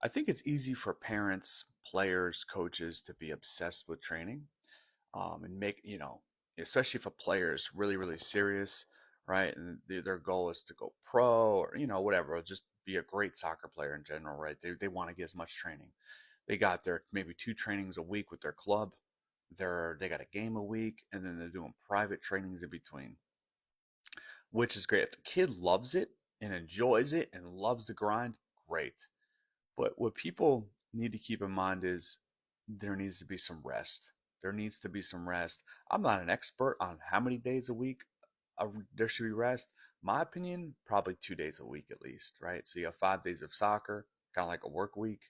I think it's easy for parents, players, coaches to be obsessed with training, and make, especially if a player is really, really serious, right? And their goal is to go pro or, whatever, or just be a great soccer player in general, right? They want to get as much training. They got their maybe two trainings a week with their club. They got a game a week, and then they're doing private trainings in between, which is great. If the kid loves it and enjoys it and loves the grind, great. But what people need to keep in mind is there needs to be some rest. There needs to be some rest. I'm not an expert on how many days a week there should be rest. My opinion, probably 2 days a week at least, right? So you have 5 days of soccer, kind of like a work week,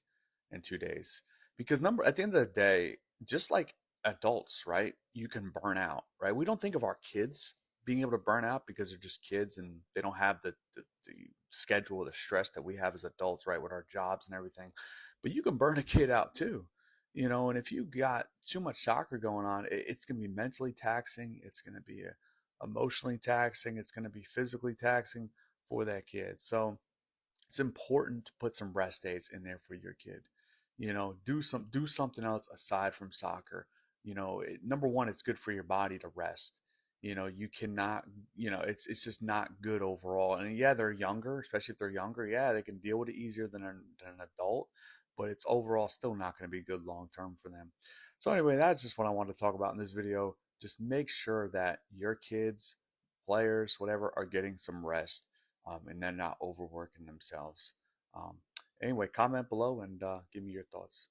and 2 days. Because at the end of the day, just like adults, right? You can burn out, right? We don't think of our kids being able to burn out because they're just kids and they don't have the schedule, the stress that we have as adults, right? With our jobs and everything. But you can burn a kid out too, and if you got too much soccer going on, it's going to be mentally taxing. It's going to be emotionally taxing. It's going to be physically taxing for that kid. So it's important to put some rest days in there for your kid. Do something else aside from soccer. Number one, it's good for your body to rest. You cannot, it's just not good overall. And yeah, they're younger, especially if they're younger. Yeah, they can deal with it easier than an adult, but it's overall still not going to be good long term for them. So anyway, that's just what I wanted to talk about in this video. Just make sure that your kids, players, whatever, are getting some rest, and they're not overworking themselves. Um, anyway, comment below and give me your thoughts.